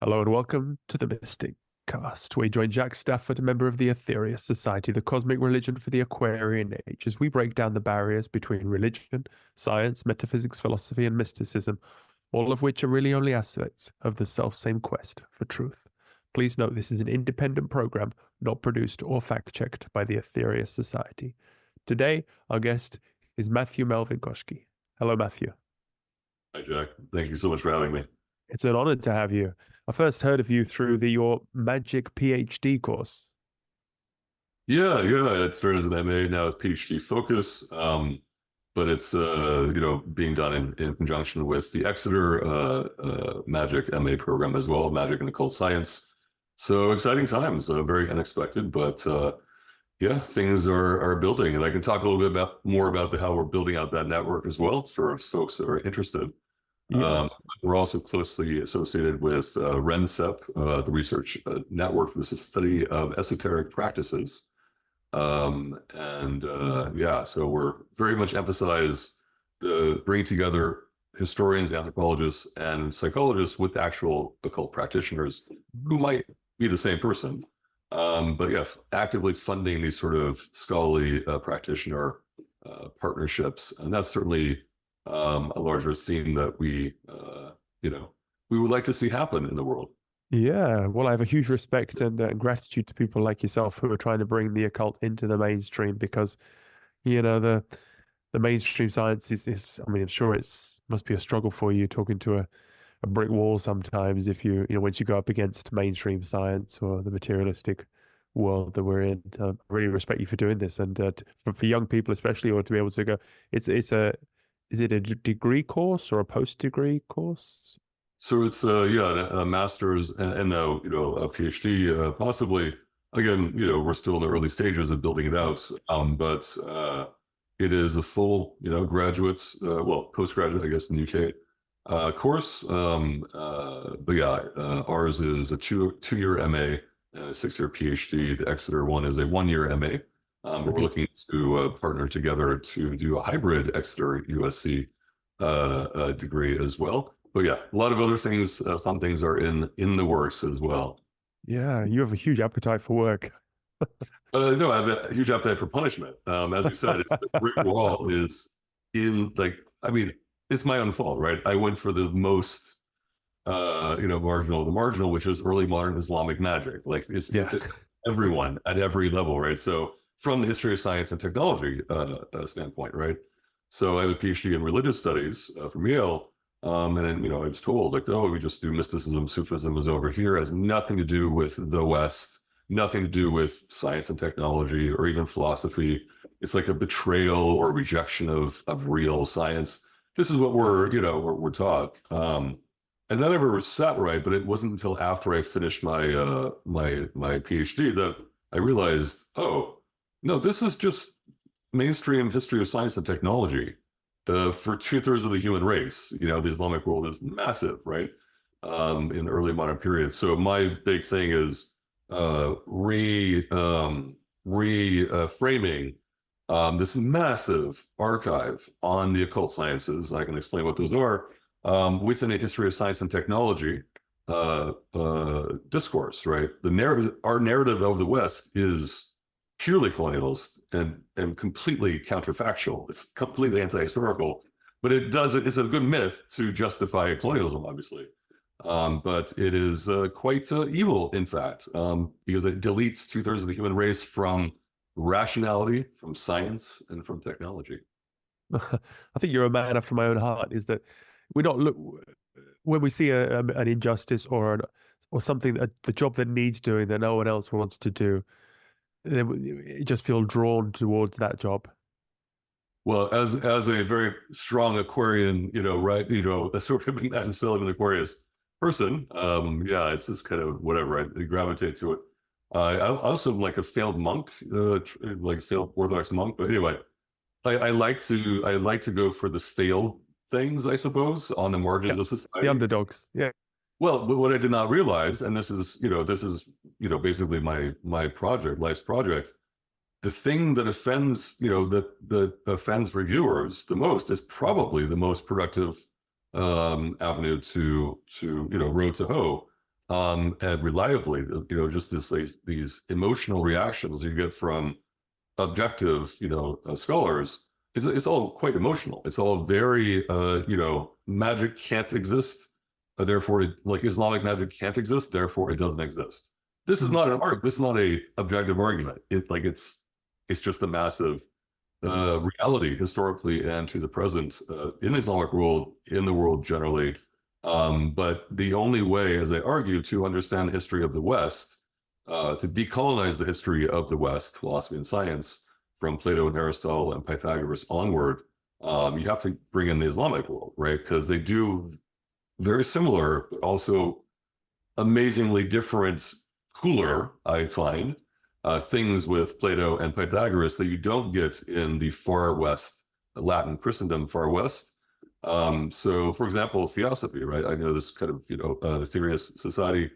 Hello and welcome to the Mystic Cast. We join Jack Stafford, a member of the Aetherius Society, the cosmic religion for the Aquarian Age, as we break down the barriers between religion, science, metaphysics, philosophy, and mysticism, all of which are really only aspects of the self-same quest for truth. Please note this is an independent program, not produced or fact-checked by the Aetherius Society. Today, our guest is Matthew Melvin-Koushki. Hello, Matthew. Hi, Jack. Thank you so much for having me. It's an honor to have you. I first heard of you through your magic PhD course. Yeah. It started as an MA, now it's PhD focus, but it's being done in conjunction with the Exeter Magic MA program as well, Magic and Occult Science. So exciting times, very unexpected, but yeah, things are building, and I can talk a little bit more about how we're building out that network as well for folks that are interested. Yes. We're also closely associated with RENCEP, the research network for the study of esoteric practices. So we're very much emphasize the bringing together historians, anthropologists, and psychologists with actual occult practitioners who might be the same person. But yeah, actively funding these sort of scholarly practitioner partnerships. And that's certainly a larger theme that we would like to see happen in the world. Yeah, well, I have a huge respect and gratitude to people like yourself who are trying to bring the occult into the mainstream, because, the mainstream science is I mean, I'm sure must be a struggle for you talking to a brick wall sometimes if once you go up against mainstream science or the materialistic world that we're in. I really respect you for doing this, and for young people especially, or to be able to go, is it a degree course or a post-degree course? So it's a master's and now a PhD possibly. Again, we're still in the early stages of building it out, but it is a full graduates, postgraduate, I guess, in the UK course. Ours is a two-year MA and a 6-year PhD. The Exeter one is a 1-year MA. But we're looking to partner together to do a hybrid Exeter USC degree as well. But yeah, a lot of other things, fun things are in the works as well. Yeah, you have a huge appetite for work. No, I have a huge appetite for punishment. As you said, it's the brick wall is it's my own fault, right? I went for the most, marginal, which is early modern Islamic magic. Like it's everyone at every level, right? So from the history of science and technology standpoint, right? So I have a PhD in religious studies from Yale. And then, I was told we just do mysticism, Sufism is over here, it has nothing to do with the West, nothing to do with science and technology or even philosophy. It's like a betrayal or rejection of real science. This is what we're taught. And that never sat right, but it wasn't until after I finished my PhD that I realized, oh, no, this is just mainstream history of science and technology. For 2/3 of the human race, the Islamic world is massive, right? In the early modern period. So my big thing is reframing this massive archive on the occult sciences. I can explain what those are within a history of science and technology discourse, right? Our narrative of the West is purely colonialist and completely counterfactual. It's completely anti-historical, but it's a good myth to justify colonialism, obviously. But it is quite evil, in fact, because it deletes 2/3 of the human race from rationality, from science, and from technology. I think you're a man after my own heart. Is that we don't look when we see an injustice or something, the job that needs doing that no one else wants to do, you just feel drawn towards that job. Well, as a very strong Aquarian, a sort of an Aquarius person, it's just kind of whatever. I gravitate to it. I also am like a failed monk, like failed Orthodox monk. But anyway, I like to go for the failed things, I suppose, on the margins of society. The underdogs, yeah. Well, what I did not realize, and this is basically my project, life's project. The thing that offends, that offends reviewers the most is probably the most productive avenue to road to hoe. and reliably, just these emotional reactions you get from objective, scholars, it's all quite emotional. It's all very, magic can't exist, therefore, like Islamic magic can't exist, therefore it doesn't exist. This is not an art. This is not a objective argument. It's just a massive reality historically and to the present in the Islamic world, in the world generally. But the only way, as I argue, to understand the history of the West, to decolonize the history of the West, philosophy and science, from Plato and Aristotle and Pythagoras onward, you have to bring in the Islamic world, right? Because they do very similar, but also amazingly different, cooler, I find, things with Plato and Pythagoras that you don't get in the far West, Latin Christendom far West. So, for example, Theosophy, right? I know this kind of, the serious society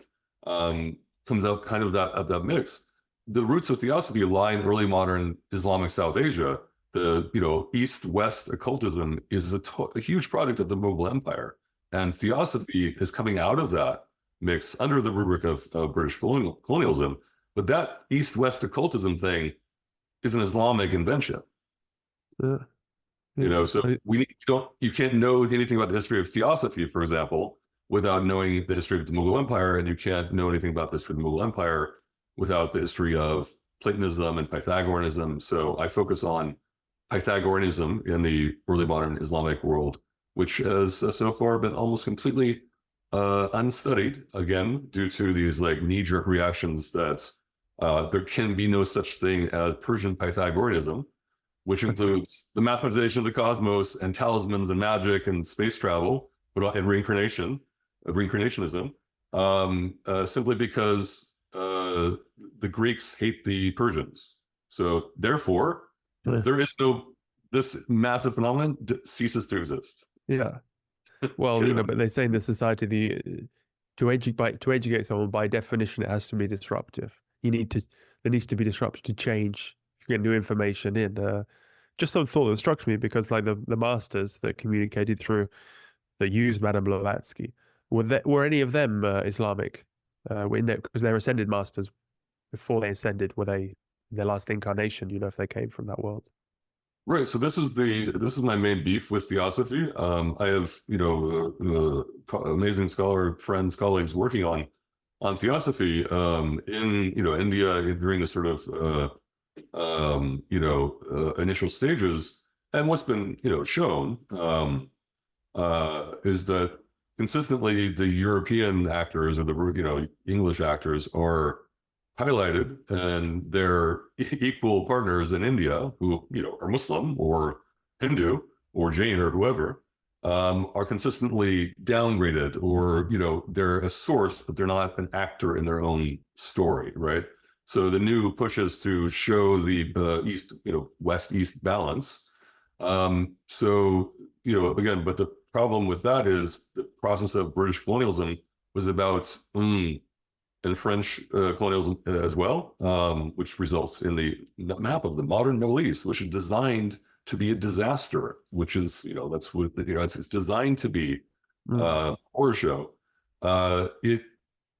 comes out kind of that mix. The roots of Theosophy lie in early modern Islamic South Asia. The, East-West occultism is a huge product of the Mughal Empire. And Theosophy is coming out of that mix under the rubric of British colonialism. But that East-West occultism thing is an Islamic invention. So you can't know anything about the history of Theosophy, for example, without knowing the history of the Mughal Empire, and you can't know anything about the history of the Mughal Empire without the history of Platonism and Pythagoreanism. So I focus on Pythagoreanism in the early modern Islamic world, which has so far been almost completely unstudied, again, due to these like knee-jerk reactions that there can be no such thing as Persian Pythagoreanism, which includes the mathematization of the cosmos and talismans and magic and space travel, but and reincarnationism, simply because the Greeks hate the Persians. So therefore, there is this massive phenomenon ceases to exist. Yeah. Well, but they say in this society, to educate someone, by definition, it has to be disruptive. There needs to be disruption to change. If you get new information in, just some thought that struck me, because like the masters that communicated through, that used Madame Blavatsky, were any of them Islamic? Because they're ascended masters. Before they ascended, were they their last incarnation? If they came from that world. Right. So this is my main beef with Theosophy. I have amazing friends, colleagues working on Theosophy in India during the sort of initial stages. And what's been shown is that consistently the European actors or the English actors are highlighted, and their equal partners in India, who are Muslim or Hindu or Jain or whoever, are consistently downgraded, or they're a source, but they're not an actor in their own story, right? So the new pushes to show the East, West-East balance. So again, but the problem with that is the process of British colonialism was about and French colonialism as well, which results in the map of the modern Middle East, which is designed to be a disaster, which is, that's what, it's designed to be a horror show. It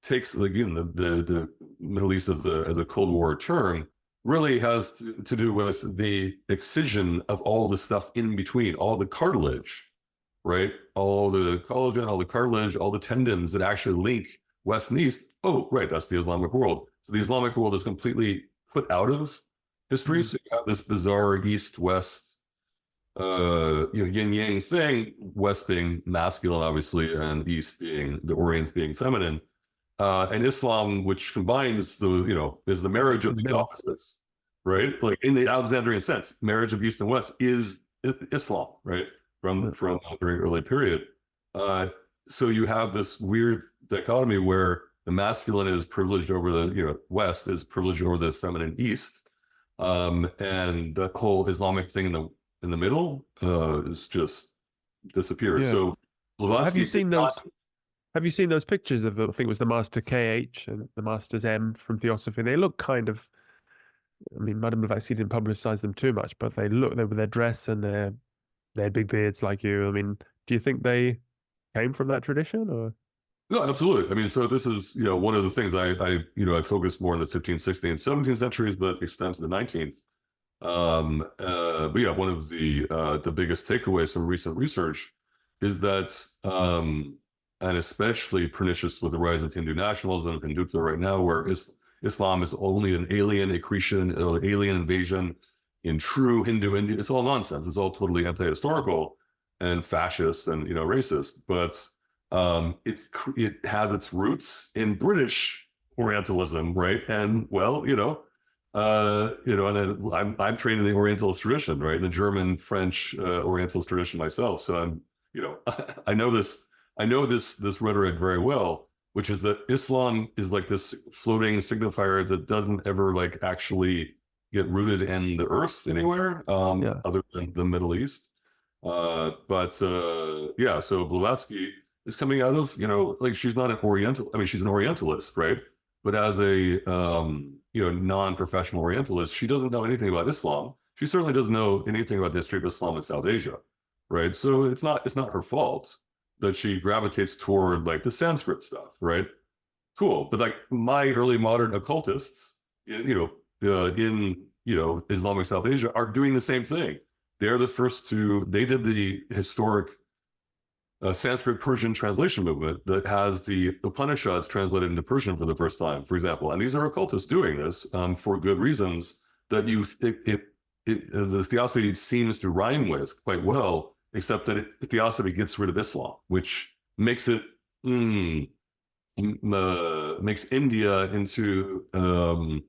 takes, again, the Middle East as a Cold War term, really has to do with the excision of all the stuff in between, all the cartilage, right? All the collagen, all the cartilage, all the tendons that actually link West and East. Oh, right, that's the Islamic world. So the Islamic world is completely put out of history. So you have this bizarre East-West, yin-yang thing, West being masculine, obviously, and East being, the Orient being feminine. And Islam, which combines is the marriage of the opposites, right? Like in the Alexandrian sense, marriage of East and West is Islam, right? From a very early period. So you have this weird dichotomy where the masculine is privileged over the West, is privileged over the feminine East, and the whole Islamic thing in the middle is just disappeared. Yeah. So have you seen those? Have you seen those pictures of I think it was the Master KH and the Masters M from Theosophy? They look kind of. I mean, Madame Blavatsky didn't publicize them too much, but they with their dress and they had big beards like you. I mean, do you think they came from that tradition, or? No, absolutely. I mean, so this is, one of the things I focus more on the 15th, 16th, and 17th centuries, but extends to the 19th. But yeah, one of the biggest takeaways from recent research is that, and especially pernicious with the rise of Hindu nationalism and Hindutva right now, where Islam is only an alien accretion, alien invasion in true Hindu India. It's all nonsense. It's all totally anti-historical and fascist and racist. But it has its roots in British Orientalism, right? And well, and then I'm trained in the Orientalist tradition, right? In the German, French, Orientalist tradition myself. So I'm, I know this rhetoric very well, which is that Islam is like this floating signifier that doesn't ever like actually get rooted in the earth anywhere, other than the Middle East. Yeah, so Blavatsky is coming out of, like she's not an Oriental. I mean, she's an Orientalist, right? But as a non-professional Orientalist, she doesn't know anything about Islam. She certainly doesn't know anything about the history of Islam in South Asia, right? So it's not her fault that she gravitates toward like the Sanskrit stuff, right? Cool, but like my early modern occultists, in Islamic South Asia are doing the same thing. They're the first to. They did the historic Sanskrit Persian translation movement that has the Upanishads translated into Persian for the first time, for example. And these are occultists doing this for good reasons that the Theosophy seems to rhyme with quite well, except that Theosophy gets rid of Islam, which makes it makes India into more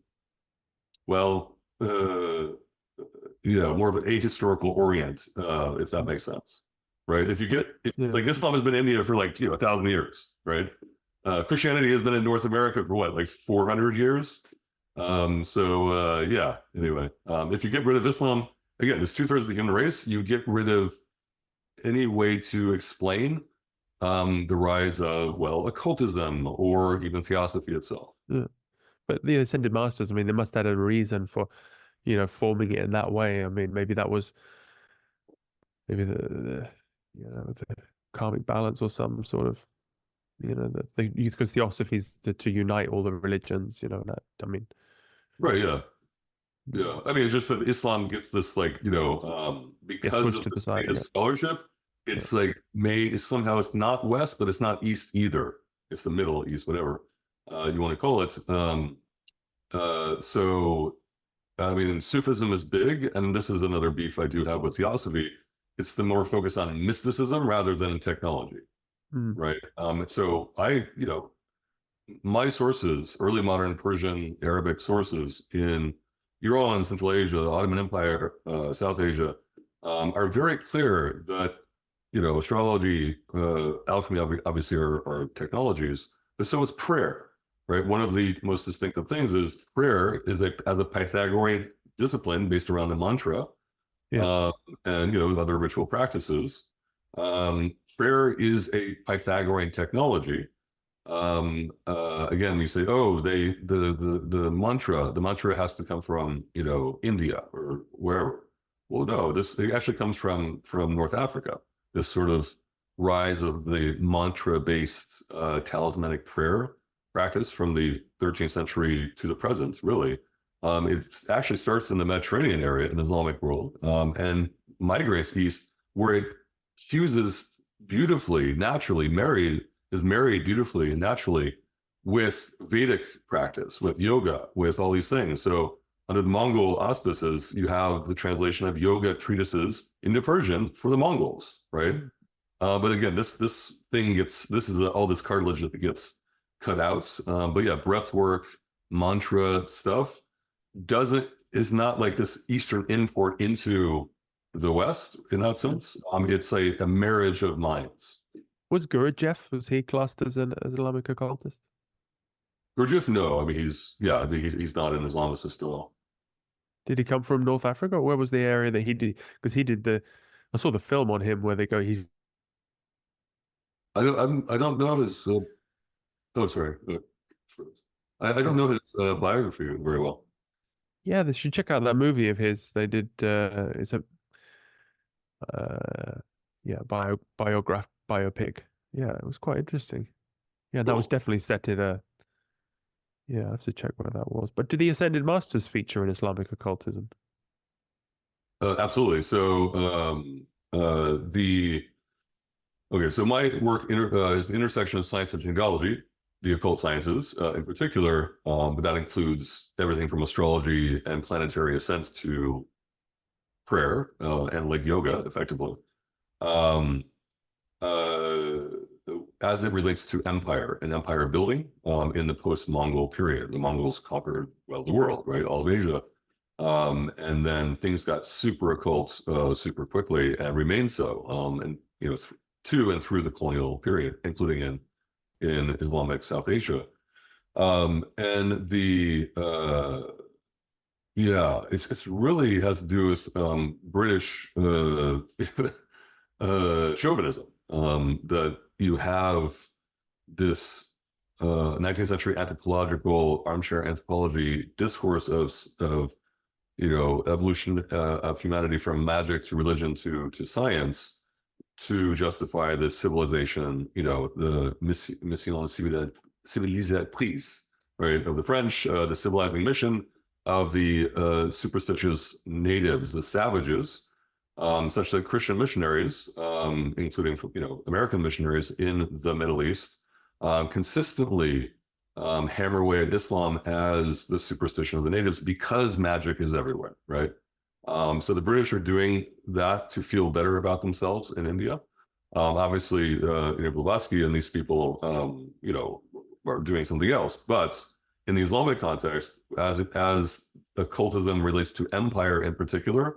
of an ahistorical orient, if that makes sense. Right. Like Islam has been in India for like, 1,000 years. Right. Christianity has been in North America for what, like 400 years. Anyway, if you get rid of Islam, again, it's 2/3 of the human race. You get rid of any way to explain the rise of, occultism or even Theosophy itself. Yeah. But the Ascended Masters, I mean, they must have had a reason for, forming it in that way. I mean, maybe that was the karmic balance or some sort of, because Theosophy is to unite all the religions, that, I mean. Right, yeah. Yeah, I mean, it's just that Islam gets this, like, because of the state of scholarship, it's like somehow it's not West, but it's not East either. It's the Middle East, whatever you want to call it. So, I mean, Sufism is big, and this is another beef I do have with Theosophy. It's the more focus on mysticism rather than technology, right? So my sources, early modern Persian, Arabic sources in Iran, Central Asia, the Ottoman Empire, South Asia, are very clear that, astrology, alchemy obviously are technologies, but so is prayer, right? One of the most distinctive things is prayer is as a Pythagorean discipline based around the mantra. And other ritual practices. Prayer is a Pythagorean technology. Again, you say, the mantra has to come from India or wherever. Well, no, it actually comes from North Africa. This sort of rise of the mantra-based talismanic prayer practice from the 13th century to the present, really. It actually starts in the Mediterranean area in the Islamic world and migrates east, where it fuses beautifully, naturally, is married beautifully and naturally with Vedic practice, with yoga, with all these things. So under the Mongol auspices, you have the translation of yoga treatises into Persian for the Mongols, right? But again, this is all this cartilage that gets cut out. But yeah, breath work, mantra stuff is not like this Eastern import into the West in that sense. It's a marriage of minds. Was Gurdjieff, was he classed as an Islamic occultist? Gurdjieff, no. I mean, he's not an Islamicist at all. Did he come from North Africa? Or where was the area that he did? Because he did I saw the film on him where they go. I don't know his. Oh, sorry. I don't know his biography very well. Yeah, they should check out that movie of his. They did. It's a biopic. Yeah, it was quite interesting. Yeah, that was definitely set in a. Yeah, I have to check where that was. But do the Ascended Masters feature in Islamic occultism? Absolutely. So so my work is the intersection of science and technology, the occult sciences in particular, but that includes everything from astrology and planetary ascent to prayer and like yoga, effectively. Um, uh, as it relates to empire and empire building in the post-Mongol period. The Mongols conquered, well, the world, right? All of Asia. And then things got super occult super quickly and remained so. And, you know, to and through the colonial period, including in Islamic South Asia. And the, yeah, it's really has to do with British chauvinism. That you have this 19th century anthropological armchair anthropology discourse of you know evolution of humanity from magic to religion to science to justify the civilization, you know, the mission civilisatrice, right, of the French, the civilizing mission of the superstitious natives, the savages, such that Christian missionaries, including, you know, American missionaries in the Middle East, consistently hammer away at Islam as the superstition of the natives because magic is everywhere, right? So the British are doing that to feel better about themselves in India. Obviously, you know, Blavatsky and these people, you know, are doing something else. But in the Islamic context, as occultism relates to empire in particular,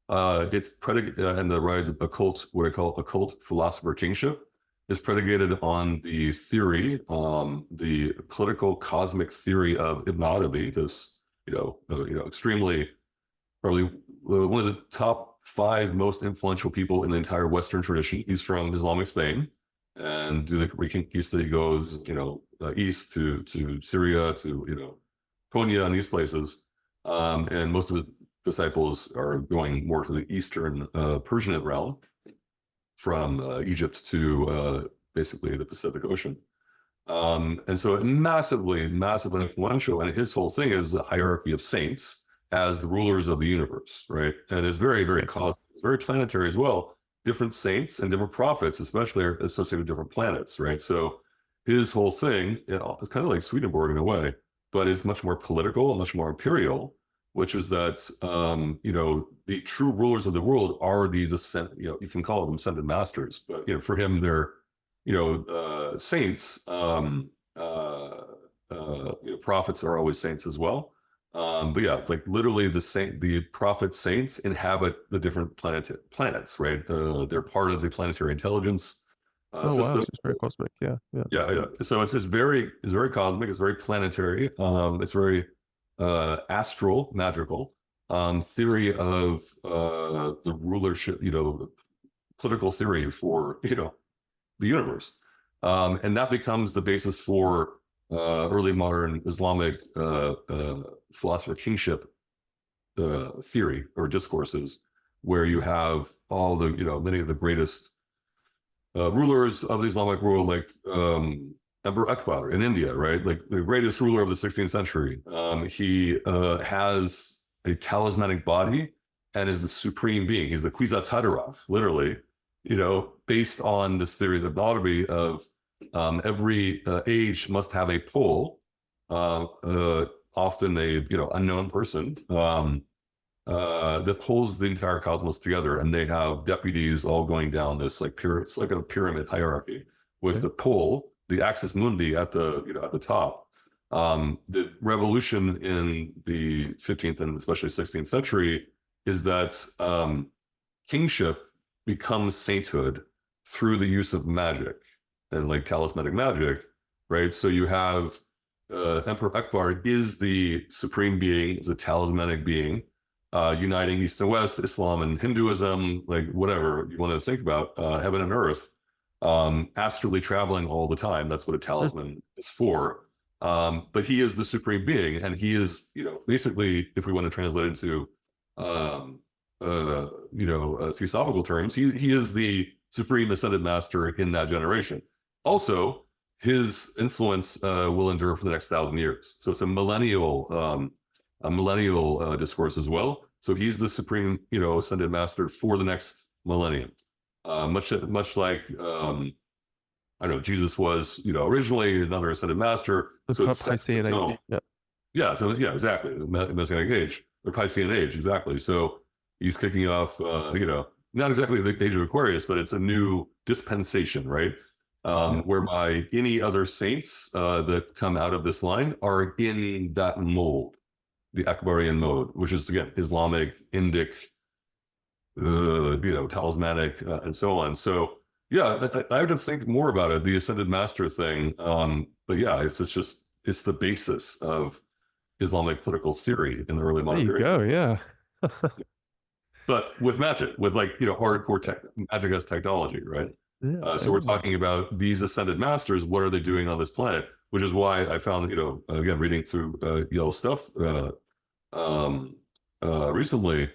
it's predicated, and the rise of occult, what I call occult philosopher kingship, is predicated on the theory, the political cosmic theory of Ibn Arabi, this, you know, extremely, probably one of the top 5 most influential people in the entire Western tradition. He's from Islamic Spain, and do the Reconquista, he goes, you know, east to Syria, to, you know, Konya and these places, and most of his disciples are going more to the Eastern Persian realm, from Egypt to basically the Pacific Ocean. And so massively, massively influential. And his whole thing is the hierarchy of saints as the rulers of the universe, right? And it's very, very cosmic, very planetary as well. Different saints and different prophets, especially, are associated with different planets, right? So his whole thing, it's kind of like Swedenborg in a way, but it's much more political and much more imperial, which is that, you know, the true rulers of the world are these you know, you can call them ascended masters, but, you know, for him, they're, you know, saints, you know, prophets are always saints as well. But yeah, like literally the prophet saints inhabit the different planets, right? They're part of the planetary intelligence system. Wow, it's very cosmic. Yeah. So it's very cosmic. It's very planetary. It's very astral, magical theory of the rulership, you know, political theory for, you know, the universe, and that becomes the basis for early modern Islamic philosopher kingship theory or discourses, where you have all the, you know, many of the greatest rulers of the Islamic world, like Emperor Akbar in India, right? Like the greatest ruler of the 16th century. He has a talismanic body and is the supreme being. He's the Kwisatz Haderach, literally, you know, based on this theory of the Arabi of every age must have a pole, often a, you know, unknown person, that pulls the entire cosmos together, and they have deputies all going down this like it's like a pyramid hierarchy with the pole, the axis mundi at the, you know, at the top. The revolution in the 15th and especially 16th century is that kingship becomes sainthood through the use of magic and like talismanic magic, right? So you have Emperor Akbar is the supreme being, is a talismanic being, uniting East and West, Islam and Hinduism, like whatever you want to think about, heaven and earth, astrally traveling all the time. That's what a talisman is for. But he is the supreme being, and he is, you know, basically, if we want to translate it into, you know, theosophical terms, he is the supreme ascended master in that generation. Also, his influence will endure for the next 1,000 years. So it's a millennial discourse as well. So he's the supreme, ascended master for the next millennium. Much like I know Jesus was, originally another ascended master. So it's Piscean age. Yeah. So yeah, exactly. The Messianic age, or Piscean age, exactly. So he's kicking off, not exactly the age of Aquarius, but it's a new dispensation, right? Whereby any other saints that come out of this line are in that mold, the Akbarian mode, which is again Islamic, Indic, Talismanic, and so on. So yeah, I have to think more about it, the ascended master thing. But yeah, it's the basis of Islamic political theory in the early modern period. There you go, yeah. But with magic, with hardcore magic as technology, right? Yeah, so we're talking about these ascended masters. What are they doing on this planet? Which is why I found, again, reading through Yale's stuff recently,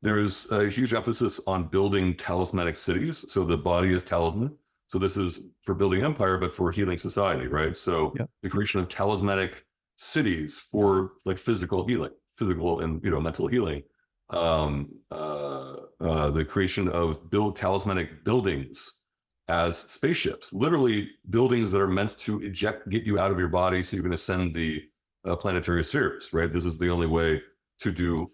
there's a huge emphasis on building talismanic cities. So the body is talisman. So this is for building empire, but for healing society, right? So the creation of talismanic cities for physical healing, physical and mental healing. The creation of talismanic buildings as spaceships, literally buildings that are meant to get you out of your body so you can ascend the planetary spheres, right? This is the only way to do,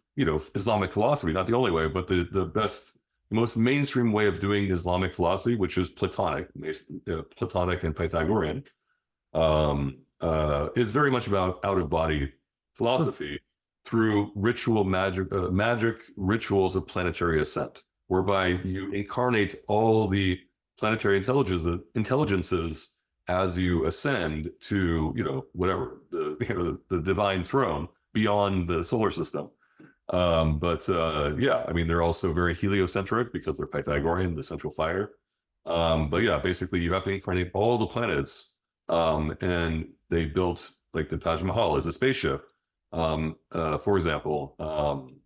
Islamic philosophy, not the only way, but the best, most mainstream way of doing Islamic philosophy, which is Platonic and Pythagorean, is very much about out-of-body philosophy through magic rituals of planetary ascent, whereby you incarnate all the planetary intelligences as you ascend to, whatever, the divine throne beyond the solar system. Yeah, I mean, they're also very heliocentric because they're Pythagorean, the central fire. But yeah, basically you have to incarnate all the planets. And they built the Taj Mahal as a spaceship. For example,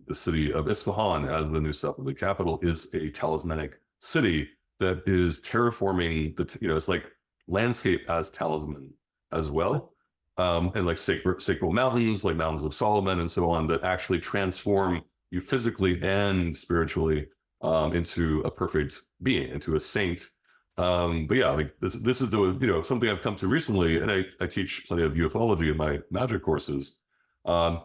the city of Isfahan as the new Safavid capital is a talismanic city that is terraforming it's like landscape as talisman as well. And sacred mountains, like mountains of Solomon and so on, that actually transform you physically and spiritually into a perfect being, into a saint. But yeah, this is the something I've come to recently, and I teach plenty of ufology in my magic courses.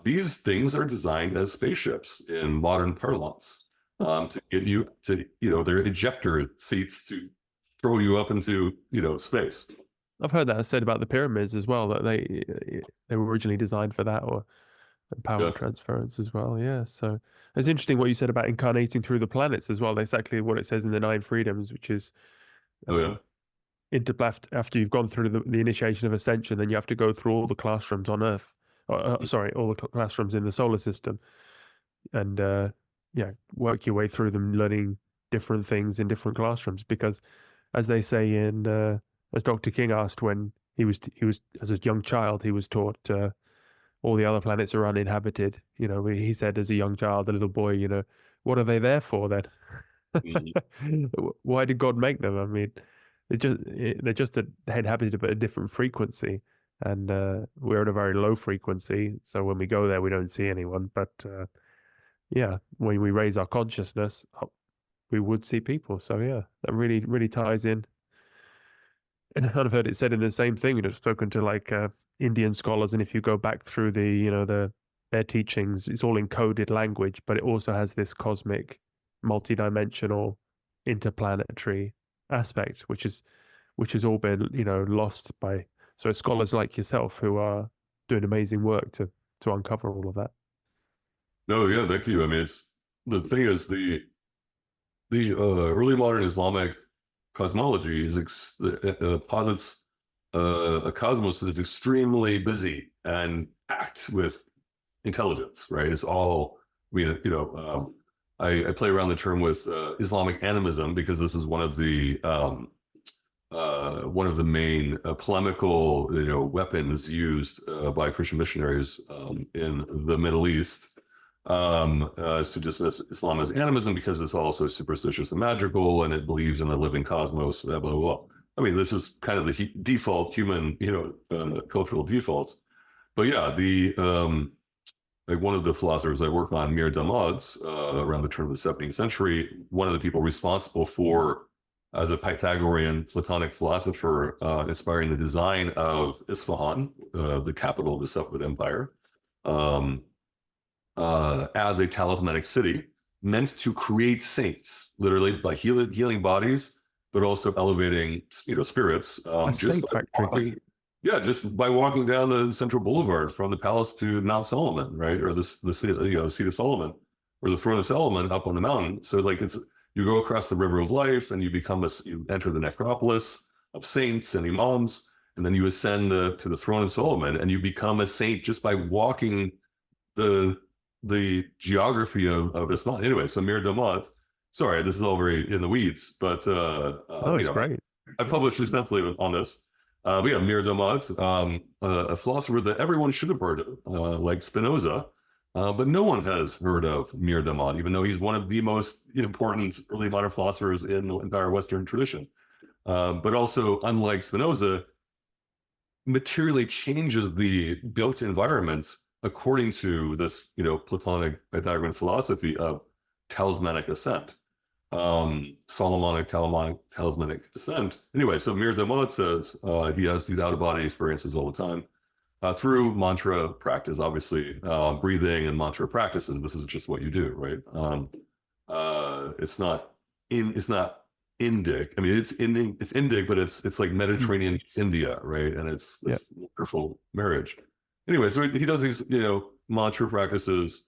These things are designed as spaceships in modern parlance, to get you to they're ejector seats to throw you up into space. I've heard that said about the pyramids as well, that they were originally designed for that, or power transference as well. Yeah, so it's interesting what you said about incarnating through the planets as well. That's exactly what it says in the 9 Freedoms, which is after you've gone through the initiation of ascension, then you have to go through all the classrooms on Earth. All the classrooms in the solar system, and work your way through them, learning different things in different classrooms. Because, as they say as Dr. King asked when he was as a young child, he was taught all the other planets are uninhabited. He said as a young child, a little boy, what are they there for then? Why did God make them? I mean, they're just inhabited but a different frequency. And we're at a very low frequency, so when we go there, we don't see anyone. But when we raise our consciousness up, we would see people. So yeah, that really, really ties in. And I've heard it said in the same thing. I've spoken to Indian scholars, and if you go back through their teachings, it's all encoded language, but it also has this cosmic, multidimensional, interplanetary aspect, which has all been lost by. So scholars like yourself who are doing amazing work to uncover all of that. No, yeah, thank you. I mean, the thing is the early modern Islamic cosmology posits a cosmos that is extremely busy and packed with intelligence. Right? It's all I play around the term with Islamic animism, because this is one of the main polemical weapons used by Christian missionaries in the Middle East, to dismiss Islam as animism because it's also superstitious and magical, and it believes in a living cosmos, blah blah blah. I mean, this is kind of the default human, cultural default. But yeah, like one of the philosophers I work on, Mir Damad's, around the turn of the 17th century, one of the people responsible for, as a Pythagorean Platonic philosopher, inspiring the design of Isfahan, the capital of the Safavid Empire, as a talismanic city, meant to create saints, literally by healing bodies, but also elevating, spirits. Saint factory. Just by walking down the central boulevard from the palace to Mount Solomon, right, or the seat of Solomon, or the throne of Solomon up on the mountain. So like you go across the river of life, and you enter the necropolis of saints and imams, and then you ascend to the throne of Solomon, and you become a saint just by walking the geography of Islam. Anyway, so Mir Damad. Sorry, this is all very in the weeds, but it's great. I published extensively on this. But yeah, Mir Damad, a philosopher that everyone should have heard of, like Spinoza, but no one has heard of Mir Damad, even though he's one of the most important early modern philosophers in the entire Western tradition. But also, unlike Spinoza, materially changes the built environment according to this, Platonic Pythagorean philosophy of talismanic ascent. Solomonic talismanic ascent. Anyway, so Mir Damad says he has these out-of-body experiences all the time through mantra practice, obviously, breathing and mantra practices. This is just what you do, right? It's not Indic. I mean, it's Indic, but it's like Mediterranean, it's India, right? And it's this wonderful marriage. Anyway, so he does these, mantra practices,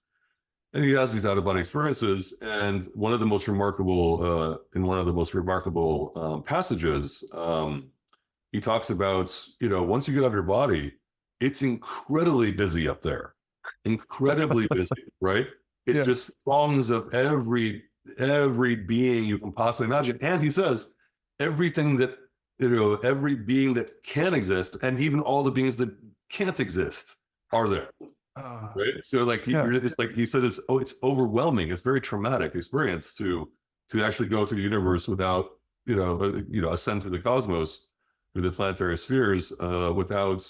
and he has these out-of-body experiences. And one of the most remarkable, passages, he talks about, once you get out of your body, it's incredibly busy up there, incredibly busy, right? It's just throngs of every being you can possibly imagine. And he says, everything that, every being that can exist, and even all the beings that can't exist are there. Right. So like it's like he said, it's overwhelming. It's very traumatic experience to actually go through the universe without, ascend through the cosmos, through the planetary spheres, without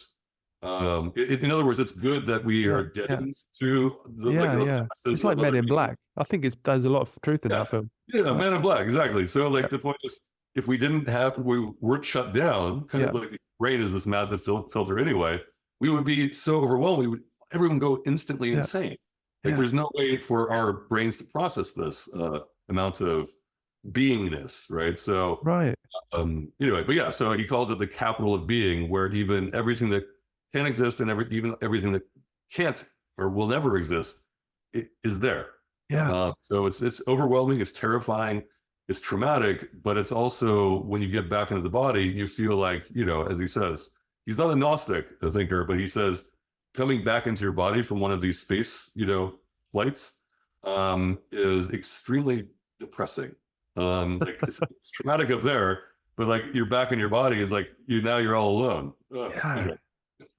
in other words, it's good that we are deadened to the it's like Men in Black. I think there's a lot of truth in that film. Men in Black, exactly. So like the point is, if we weren't shut down, kind of like the brain is this massive filter anyway, we would be so overwhelmed, everyone go instantly insane. Like there's no way for our brains to process this amount of beingness, right? So anyway, but yeah, so he calls it the capital of being, where even everything that can exist and even everything that can't or will never exist is there. So it's overwhelming, it's terrifying, it's traumatic, but it's also, when you get back into the body, you feel like, as he says, he's not a Gnostic, a thinker, but he says, coming back into your body from one of these space, flights, is extremely depressing. Like it's traumatic up there, but like you're back in your body is like you're all alone.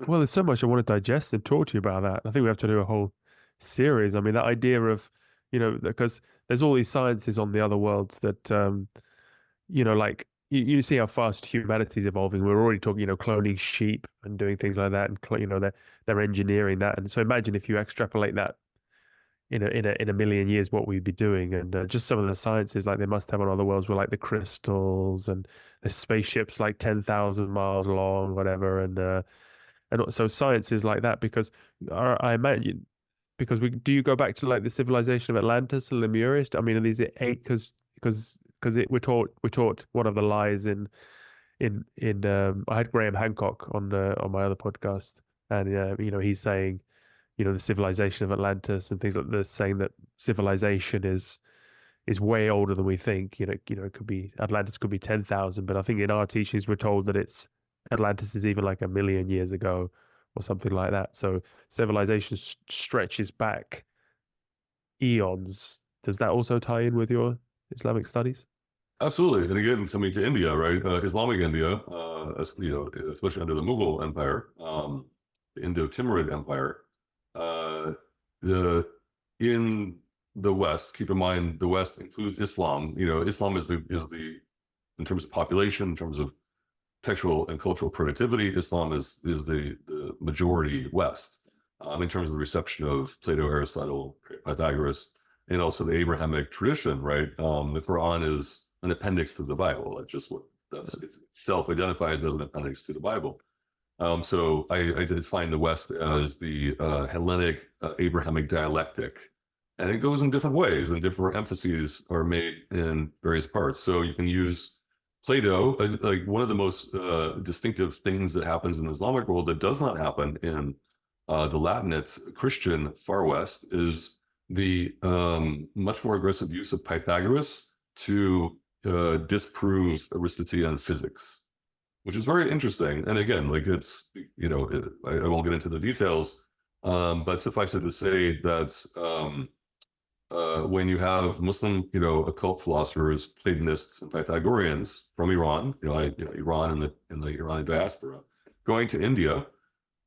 Well, there's so much I want to digest and talk to you about that. I think we have to do a whole series. I mean, that idea of, because there's all these sciences on the other worlds that, like you see how fast humanity's evolving. We're already talking, cloning sheep and doing things like that, and they're engineering that. And so imagine if you extrapolate that in a million years, what we'd be doing. And just some of the sciences like they must have on other worlds were like the crystals, and the spaceships like 10,000 miles long, whatever. And so science is like that, because I imagine, because do you go back to like the civilization of Atlantis and Lemuria? I mean, are these eight because we're taught one of the lies in I had Graham Hancock on my other podcast, and he's saying, the civilization of Atlantis and things like this, saying that civilization is way older than we think. It could be Atlantis could be 10,000, but I think in our teachings we're told that Atlantis is even like 1 million years ago or something like that. So civilization stretches back eons. Does that also tie in with your Islamic studies? Absolutely. And again, coming to India, right? Islamic India, especially under the Mughal Empire, the Indo-Timurid Empire, in the West, keep in mind, the West includes Islam. Islam is the in terms of population, in terms of textual and cultural productivity, Islam is the majority West in terms of the reception of Plato, Aristotle, Pythagoras, and also the Abrahamic tradition, right? The Quran is an appendix to the Bible. That's just what it self-identifies as an appendix to the Bible. So I define the West as the Hellenic Abrahamic dialectic. And it goes in different ways, and different emphases are made in various parts. So you can use Plato, like one of the most distinctive things that happens in the Islamic world that does not happen in the Latinate Christian Far West is the much more aggressive use of Pythagoras to disprove Aristotelian physics, which is very interesting. And again, like it's, you know, I won't get into the details, but suffice it to say that when you have Muslim, you know, occult philosophers, Platonists, and Pythagoreans from Iran, Iran and the Iranian diaspora, going to India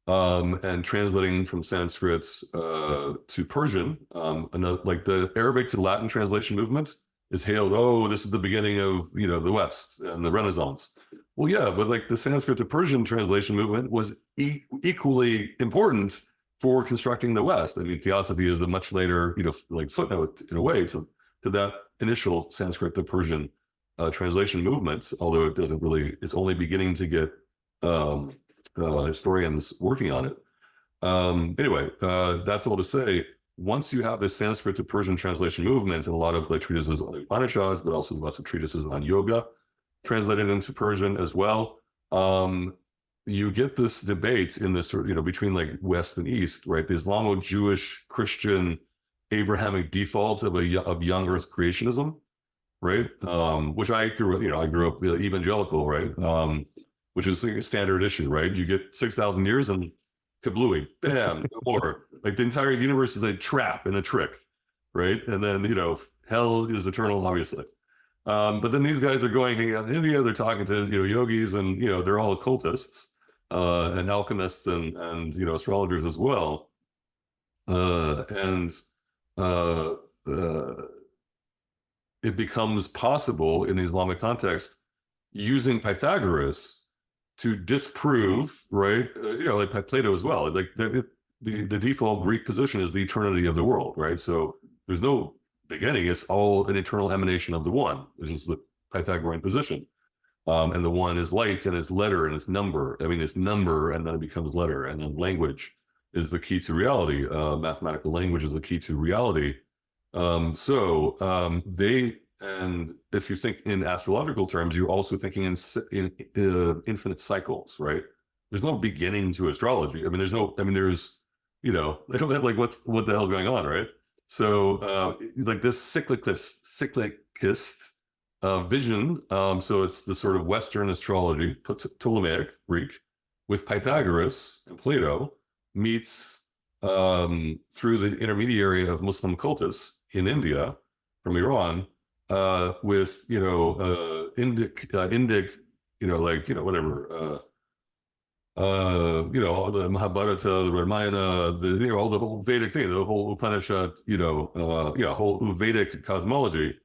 and translating from Sanskrit to Persian, like the Arabic to Latin translation movement is hailed, oh, this is the beginning of, you know, the West and the Renaissance. Well, yeah, but like the Sanskrit to Persian translation movement was equally important for constructing the West. I mean, Theosophy is a much later, you know, like footnote in a way to that initial Sanskrit to Persian translation movement, although it doesn't really, it's only beginning to get historians working on it. Anyway, that's all to say, once you have this Sanskrit to Persian translation movement and a lot of like treatises on the Upanishads, but also lots of treatises on yoga translated into Persian as well, you get this debate in this, you know, between like West and East, right? The Islamo-Jewish, Christian, Abrahamic default of young Earth creationism, right? Which I grew up evangelical, right? Which is like a standard issue, right? You get 6,000 years and kablooey, bam, no more. Like the entire universe is a trap and a trick, right? And then, you know, hell is eternal, obviously. But then these guys are going hanging out in India, they're talking to, you know, yogis, and, you know, they're all occultists and alchemists and you know, astrologers as well. It becomes possible in the Islamic context using Pythagoras to disprove, right? You know, like Plato as well. Like the default Greek position is the eternity of the world, right? So there's no beginning; it's all an eternal emanation of the one, which is the Pythagorean position. And the one is light, and it's letter, and it's number. I mean, it's number, and then it becomes letter, and then language is the key to reality. Mathematical language is the key to reality. And if you think in astrological terms, you're also thinking in infinite cycles, right? There's no beginning to astrology. I mean, there's, you know, they don't have like what the hell's going on, right? So like this cyclicist vision. So it's the sort of Western astrology, Ptolemaic Greek, with Pythagoras and Plato meets through the intermediary of Muslim occultists in India from Iran. With, you know, Indic, you know, like, you know, whatever, you know, the Mahabharata, the Ramayana, you know, all the whole Vedic thing, the whole Upanishad, you know, whole Vedic cosmology,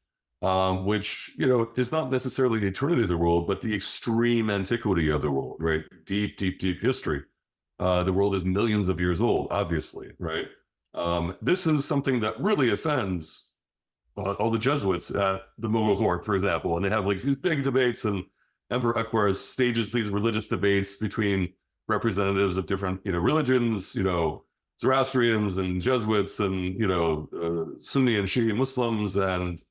which, you know, is not necessarily the eternity of the world, but the extreme antiquity of the world, right? Deep, deep, deep history. The world is millions of years old, obviously, right? This is something that really offends all the Jesuits at the Mughal court, for example, and they have like these big debates, and Emperor Akbar stages these religious debates between representatives of different, you know, religions, you know, Zoroastrians and Jesuits, and, you know, Sunni and Shia Muslims, and,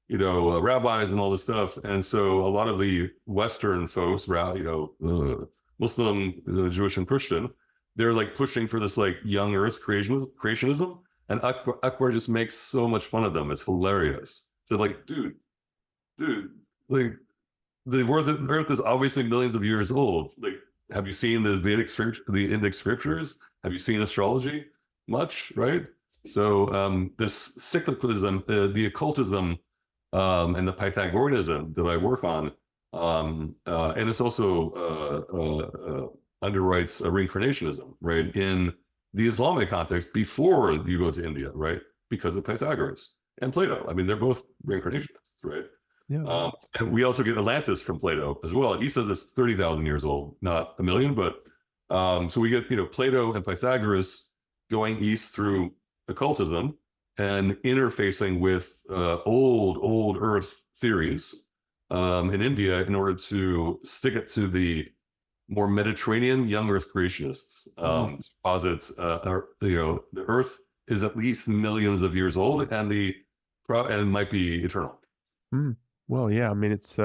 you know, rabbis and all this stuff. And so a lot of the Western folks, you know, Muslim, Jewish, and Christian, they're like pushing for this like young Earth creationism. And Akbar just makes so much fun of them. It's hilarious. So like, dude, like the Earth is obviously millions of years old. Like, have you seen the Vedic the Indic scriptures? Have you seen astrology? Much, right? So this cyclicism, the occultism, and the Pythagoreanism that I work on, and it's also underwrites reincarnationism, right? In the Islamic context before you go to India, right? Because of Pythagoras and Plato. I mean, they're both reincarnationists, right? Yeah. And we also get Atlantis from Plato as well. He says it's 30,000 years old, not a million, but so we get, Plato and Pythagoras going east through occultism and interfacing with old Earth theories in India in order to stick it to the more Mediterranean young Earth creationists. Posits, the Earth is at least millions of years old and might be eternal. Well, yeah, I mean, it's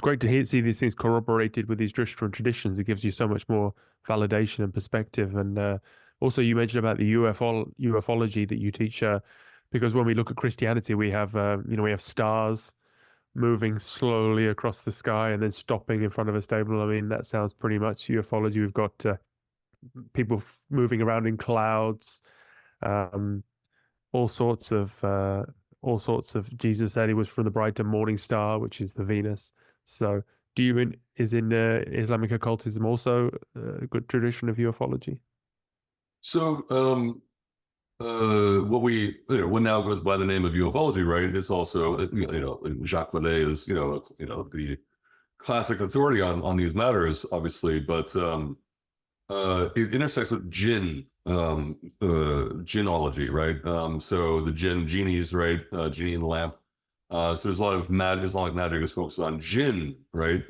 great to see these things corroborated with these traditions. It gives you so much more validation and perspective. And also, you mentioned about the ufology that you teach, because when we look at Christianity, we have we have stars moving slowly across the sky and then stopping in front of a stable. I mean, that sounds pretty much ufology. We've got people moving around in clouds, all sorts of. Jesus said he was from the brighter morning star, which is the Venus. So, is Islamic occultism also a good tradition of ufology? So, what now goes by the name of ufology, right? It's also, Jacques Vallée is, the classic authority on these matters, obviously, but it intersects with jinn, jinnology, right? So the genies, right? Genie in the lamp. So there's a lot of Islamic magic is focused on jinn, right?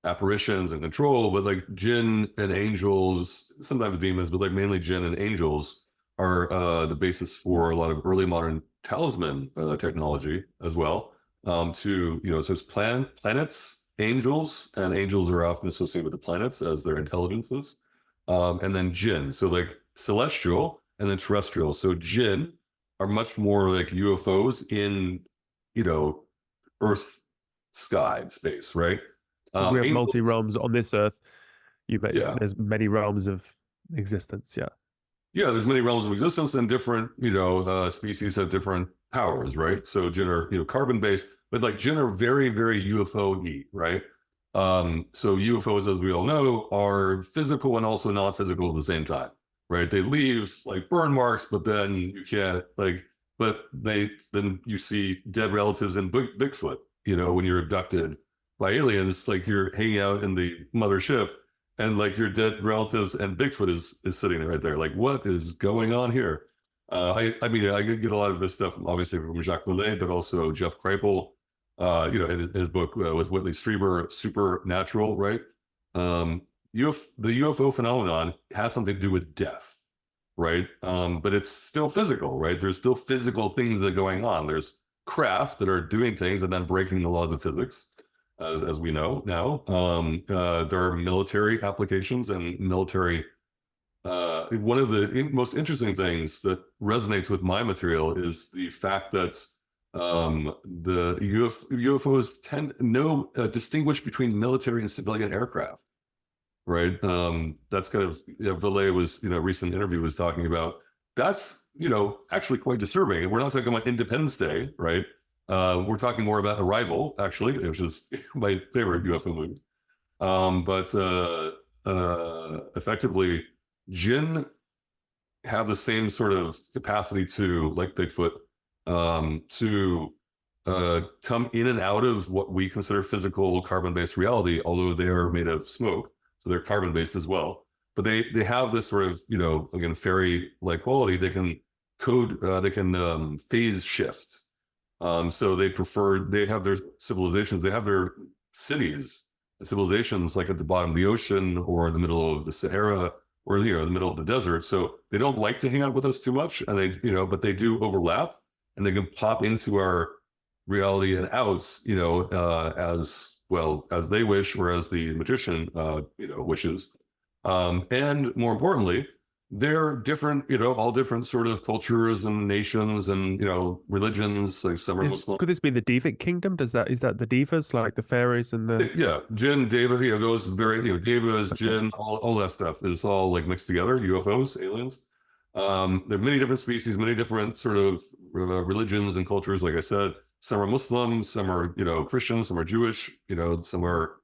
Apparitions and control, but like jinn and angels, sometimes demons, but like mainly jinn and angels are the basis for a lot of early modern talisman technology as well. So there's planets, angels, and angels are often associated with the planets as their intelligences. And then jinn, so like celestial and then terrestrial. So jinn are much more like UFOs in, Earth, sky, space, right? We have multi-realms on this earth. There's many realms of existence. Yeah, there's many realms of existence, and different, species have different powers, right? So jinn are, carbon-based, but like jinn are very, very UFO-y, right? So UFOs, as we all know, are physical and also non-physical at the same time, right? They leave like burn marks, but then you can't then you see dead relatives in Bigfoot, when you're abducted by aliens, like you're hanging out in the mothership and like your dead relatives and Bigfoot is sitting right there. Like, what is going on here? I get a lot of this stuff, obviously, from Jacques Vallée, but also Jeff Kripal, in his book with Whitley Strieber, Supernatural, right? The UFO phenomenon has something to do with death, right? But it's still physical, right? There's still physical things that are going on. There's craft that are doing things and then breaking the laws of physics, as we know now. There are military applications and military. One of the most interesting things that resonates with my material is the fact that the UFOs distinguish between military and civilian aircraft, right? That's kind of, Vallée was, recent interview was talking about. That's, actually quite disturbing. And we're not talking about Independence Day, right? We're talking more about Arrival, actually, which is my favorite UFO movie. But effectively, jinn have the same sort of capacity to, like Bigfoot, to come in and out of what we consider physical carbon-based reality, although they are made of smoke, so they're carbon-based as well. But they have this sort of, again, fairy-like quality. They can phase shift. So they have their civilizations, they have their cities, civilizations like at the bottom of the ocean or in the middle of the Sahara or, in the middle of the desert. So they don't like to hang out with us too much, and but they do overlap, and they can pop into our reality and out, as well as they wish, or as the magician, wishes. And more importantly, they're different, all different sort of cultures and nations and, religions, like some are Muslim. Could this be the Devic kingdom? Is that the Devas, like the fairies and the... Yeah, Jinn, Deva, those very, Devas, Jinn, all that stuff is all like mixed together, UFOs, aliens. There are many different species, many different sort of religions and cultures, like I said. Some are Muslim, some are, Christian, some are Jewish, some are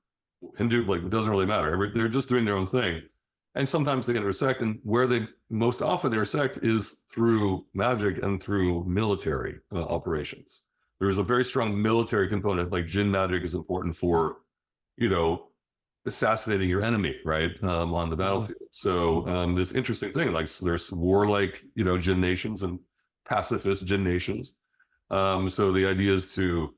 Hindu, like it doesn't really matter. They're just doing their own thing. And sometimes they intersect, and where they most often intersect is through magic and through military operations. there's a very strong military component. Like jinn magic is important for, you know, assassinating your enemy, right, on the battlefield. So this interesting thing, like so there's warlike, you know, jinn nations and pacifist jinn nations. So the idea is to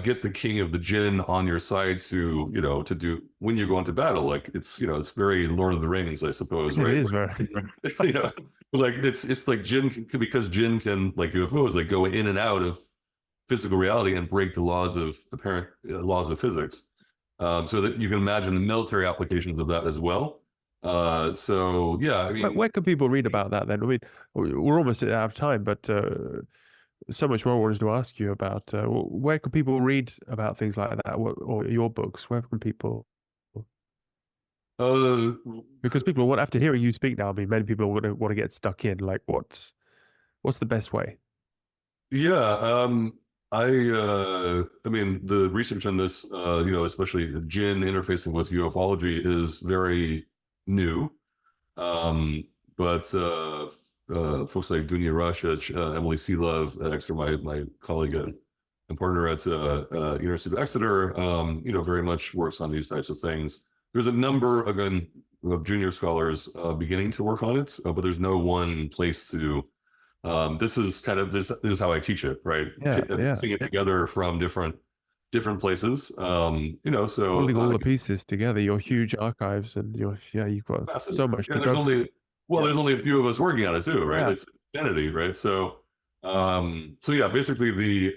get the king of the jinn on your side to, you know, to do when you go into battle. Like it's, you know, it's very Lord of the Rings, I suppose, right? It is very. You know, like it's like jinn can, because jinn can, like UFOs, like go in and out of physical reality and break the laws of apparent laws of physics. So that you can imagine the military applications of that as well. So yeah, I mean, where can people read about that then? I mean, we're almost out of time, but so much more I wanted to ask you about. Where can people read about things like that, or your books? Where can people? Because people want, after hearing you speak now, I mean, many people want to get stuck in. Like, what's the best way? Yeah, I mean, the research on this, you know, especially the jinn interfacing with ufology is very new. But folks like Dunya Rush, Emily Seelove at Exeter, my colleague and partner at University of Exeter, you know, very much works on these types of things. There's a number, again, of junior scholars beginning to work on it, but there's no one place to. This is kind of this is how I teach it, right? Yeah. Piecing it together from different places. You know, so holding all the pieces together, your huge archives, and you've got so much to go. There's only a few of us working on it too, right? Yeah. It's insanity, right? So, so yeah, basically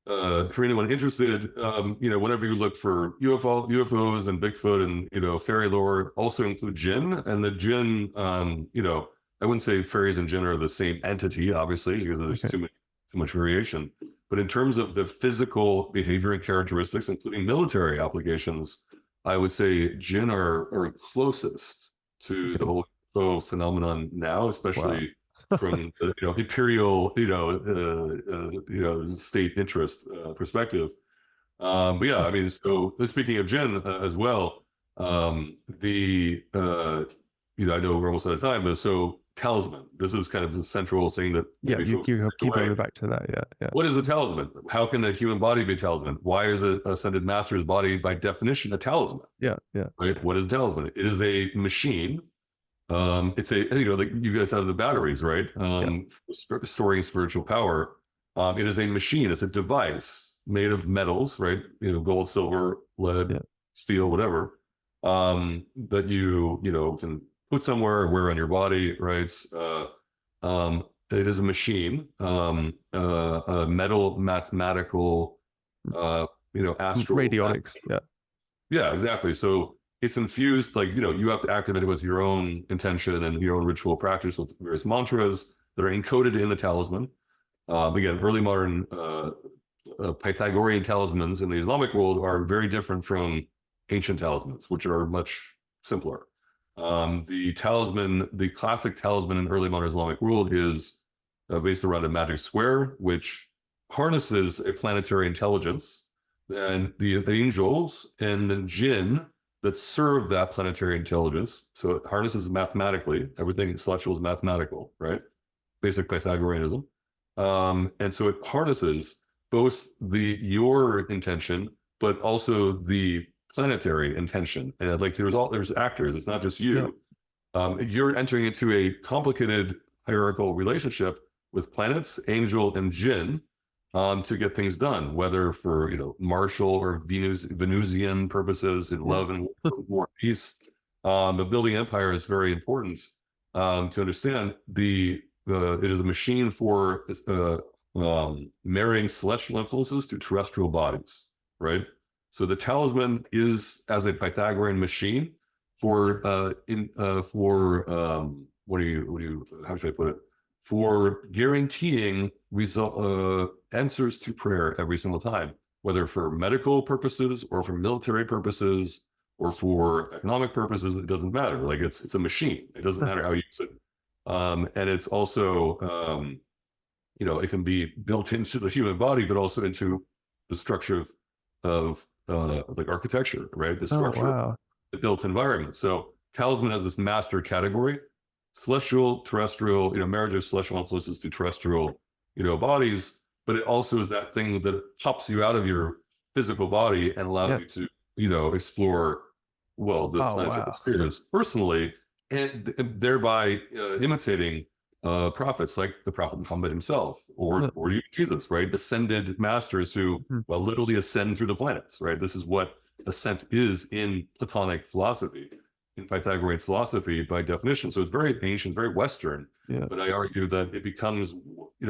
for anyone interested, you know, whenever you look for UFOs and Bigfoot and, you know, fairy lore, also include jinn, and the jinn, you know, I wouldn't say fairies and jinn are the same entity, obviously, because there's too much variation. But in terms of the physical behavior and characteristics, including military applications, I would say jinn are closest to the whole UFO phenomenon now, especially from the, you know, imperial, you know, state interest perspective. But yeah, I mean, so speaking of jinn as well, you know, I know we're almost out of time, but so talisman, this is kind of the central thing that you keep going back to that. Yeah. What is a talisman? How can the human body be a talisman? Why is a ascended master's body by definition a talisman? Yeah. Right. What is a talisman? It is a machine. It's a, you know, like you guys have the batteries, right? Storing spiritual power. It is a machine. It's a device made of metals, right? You know, gold, silver, lead, steel, whatever. That you know, can put somewhere, wear on your body, right? It is a machine, a metal mathematical, you know, astral radionics. Yeah, exactly. So it's infused, like, you know, you have to activate it with your own intention and your own ritual practice with various mantras that are encoded in the talisman. Again, early modern Pythagorean talismans in the Islamic world are very different from ancient talismans, which are much simpler. The talisman, the classic talisman in early modern Islamic world is based around a magic square, which harnesses a planetary intelligence, and the angels and the jinn that serve that planetary intelligence. So it harnesses mathematically, everything celestial is mathematical, right? Basic Pythagoreanism. And so it harnesses both your intention, but also the planetary intention. And like there's actors, it's not just you. You're entering into a complicated hierarchical relationship with planets, angel, and jinn to get things done, whether for, you know, martial or Venusian purposes in love and war and peace. But building empire is very important to understand. It is a machine for marrying celestial influences to terrestrial bodies, right? So the talisman is as a Pythagorean machine for how should I put it? For guaranteeing answers to prayer every single time, whether for medical purposes or for military purposes or for economic purposes, it doesn't matter. Like it's a machine. It doesn't matter how you use it. And it's also, you know, it can be built into the human body, but also into the structure of like architecture, right? The structure, the built environment. So talisman has this master category: celestial, terrestrial, you know, marriage of celestial influences to terrestrial, you know, bodies. but it also is that thing that pops you out of your physical body and allows you to, explore, well, the planetary experience personally, and thereby imitating prophets like the Prophet Muhammad himself, or Jesus, right? Ascended masters who, well, literally ascend through the planets, right? This is what ascent is in Platonic philosophy, in Pythagorean philosophy by definition. So it's very ancient, very Western, but I argue that it becomes,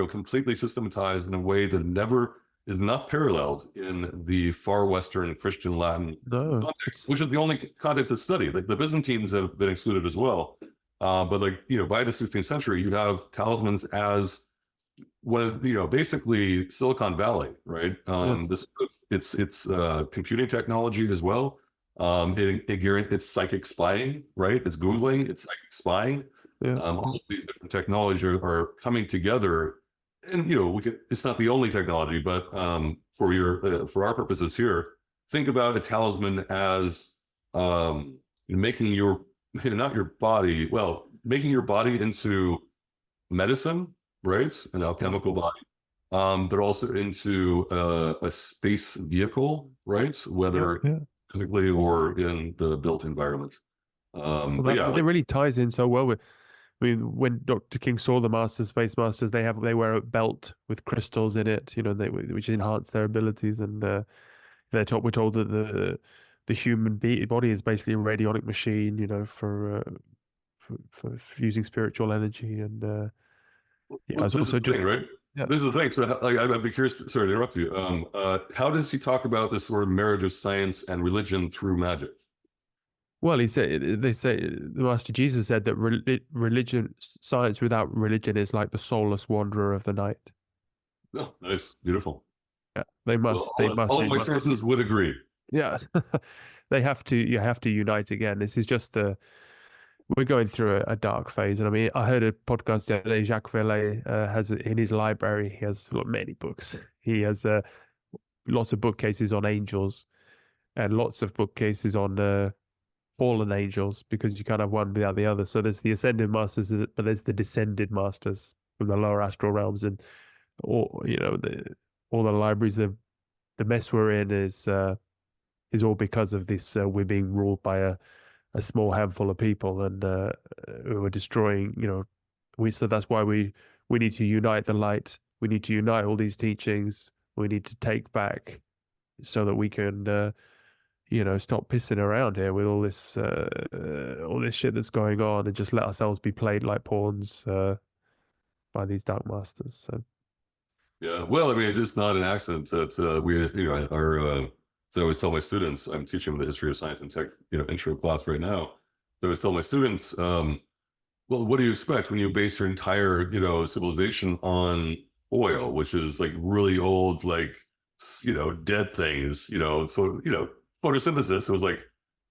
completely systematized in a way that never is not paralleled in the far Western Christian Latin context, which is the only context that's studied. Like the Byzantines have been excluded as well. But by the 16th century, you have talismans as basically Silicon Valley, right? It's computing technology as well. It's psychic spying, right? It's Googling, it's psychic spying. All of these different technologies are coming together, and it's not the only technology, but for our purposes here, think about a talisman as making your making your body into medicine, right? An alchemical body, but also into a space vehicle, right? Whether physically or in the built environment. It really ties in so well with. I mean, when Dr. King saw the Space Masters, they wear a belt with crystals in it, which enhance their abilities, and we're told that the human body is basically a radionic machine, for fusing spiritual energy, and this is the thing, right? This is the thing. So I'd be curious. Sorry to interrupt you. How does he talk about this sort of marriage of science and religion through magic? Well, they say the Master Jesus said that science without religion is like the soulless wanderer of the night. Oh, nice, beautiful. Yeah, they must. All of my sources would agree. Yeah, they have to. You have to unite again. This is just we're going through a dark phase, and I mean, I heard a podcast the other day. Jacques Vallée has in his library. He has many books. He has lots of bookcases on angels, and lots of bookcases on fallen angels, because you can't have one without the other. So there's the ascended masters, but there's the descended masters from the lower astral realms, and all the libraries. The mess we're in is all because of this. We're being ruled by a small handful of people, and who are destroying. So that's why we need to unite the light. We need to unite all these teachings. We need to take back, so that we can. Stop pissing around here with all this shit that's going on, and just let ourselves be played like pawns by these dark masters. So, yeah, well, I mean, it's just not an accident that so I always tell my students, I'm teaching the history of science and tech, intro class right now. So I always tell my students, well, what do you expect when you base your entire, civilization on oil, which is like really old, like, dead things, photosynthesis. It was like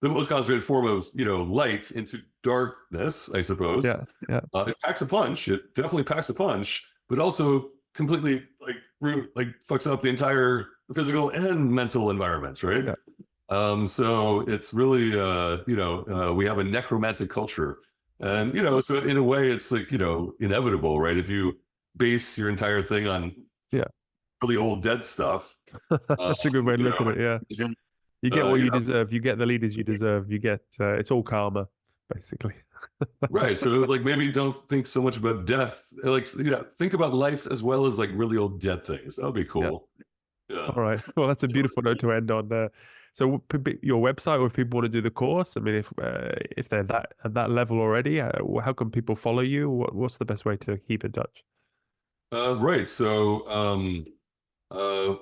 the most concentrated form of, light into darkness, I suppose. Yeah. It packs a punch. It definitely packs a punch, but also completely fucks up the entire physical and mental environments, right? Yeah. So it's really, we have a necromantic culture, and so in a way, it's like inevitable, right? If you base your entire thing on really old dead stuff, that's a good way to look at it. Yeah. You get what you deserve. You get the leaders you deserve. You get it's all karma, basically. Right. So maybe don't think so much about death. Think about life as well as really old dead things. That would be cool. Yeah. All right. Well, that's a beautiful note to end on. So your website, or if people want to do the course, I mean, if they're at that level already, how can people follow you? What's the best way to keep in touch? Right. So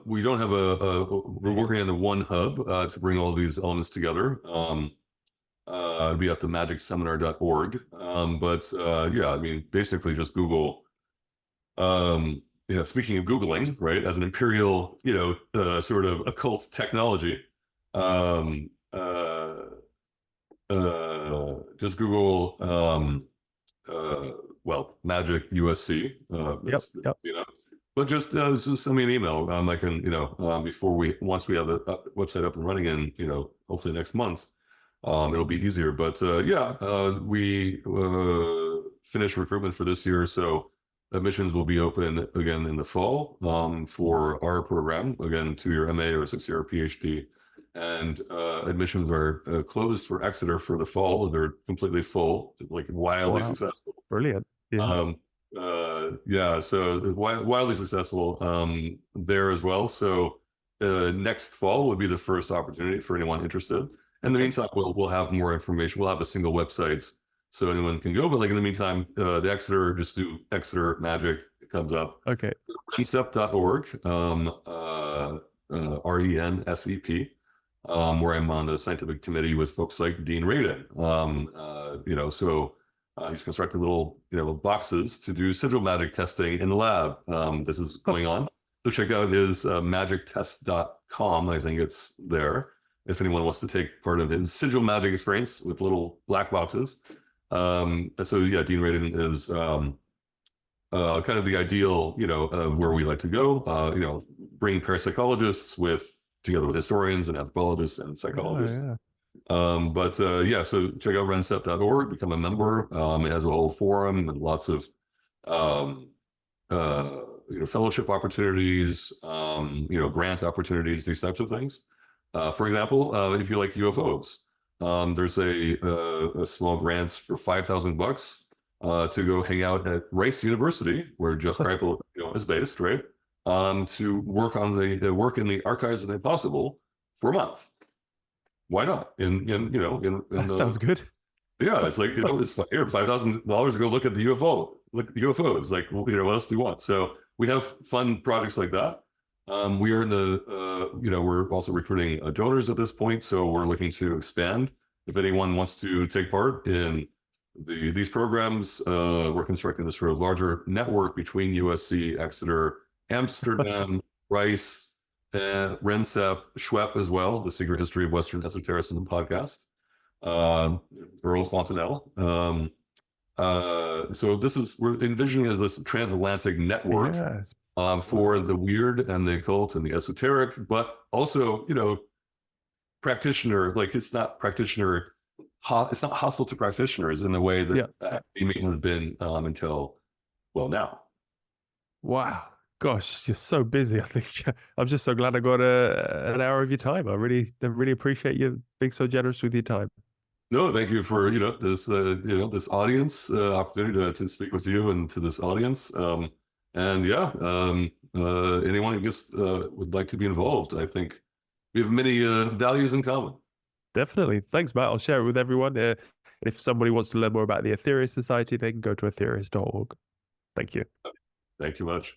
we don't have we're working on the one hub to bring all these elements together. It'll be at the magicseminar.org. I mean, basically just Google, speaking of Googling, right, as an imperial, sort of occult technology, just Google, Magic USC. Yep. But just send me an email. I can, once we have the website up and running in, hopefully next month, it'll be easier. But we finished recruitment for this year, so Admissions will be open again in the fall for our program, again, 2-year MA or 6-year PhD. And admissions are closed for Exeter for the fall. They're completely full, like wildly successful. Brilliant. Yeah. Yeah, so wildly successful there as well. So next fall would be the first opportunity for anyone interested. In the meantime, we'll have more information. We'll have a single website so anyone can go. But like in the meantime, the Exeter, just do Exeter Magic. It comes up. Okay. Rensep.org, RENSEP, where I'm on the scientific committee with folks like Dean Radin. So he's constructed little, boxes to do sigil magic testing in the lab. This is going on. So check out his magictest.com. I think it's there. If anyone wants to take part of his sigil magic experience with little black boxes. So yeah, Dean Radin is kind of the ideal, of where we like to go. Bring parapsychologists together with historians and anthropologists and psychologists. Yeah. So check out rensep.org, become a member. It has a whole forum and lots of fellowship opportunities, grant opportunities, these types of things. For example, if you like UFOs, there's a small grant for $5,000 to go hang out at Rice University, where Jeff Kripal is based, right? To work on work in the archives of the impossible for a month. Why not? That sounds good. Yeah, it's like it's $5,000 to go look at the UFOs. Like, what else do you want? So we have fun projects like that. We are in we're also recruiting donors at this point, so we're looking to expand. If anyone wants to take part in these programs, we're constructing this sort of larger network between USC, Exeter, Amsterdam, Rice, Rensep, Schwepp as well, the Secret History of Western Esotericism podcast, Earl Fontenelle. So we're envisioning as this transatlantic network. Yes. For the weird and the occult and the esoteric, but also, practitioner, like it's not hostile to practitioners in the way that academia has been until, now. Wow. Gosh, you're so busy. I think I'm just so glad I got an hour of your time. I really appreciate you being so generous with your time. No, thank you for, this audience opportunity to speak with you and to this audience. And yeah, anyone who just would like to be involved, I think we have many values in common. Definitely. Thanks, Matt. I'll share it with everyone. If somebody wants to learn more about the Aetherius Society, they can go to aetherius.org. Thank you. Thank you much.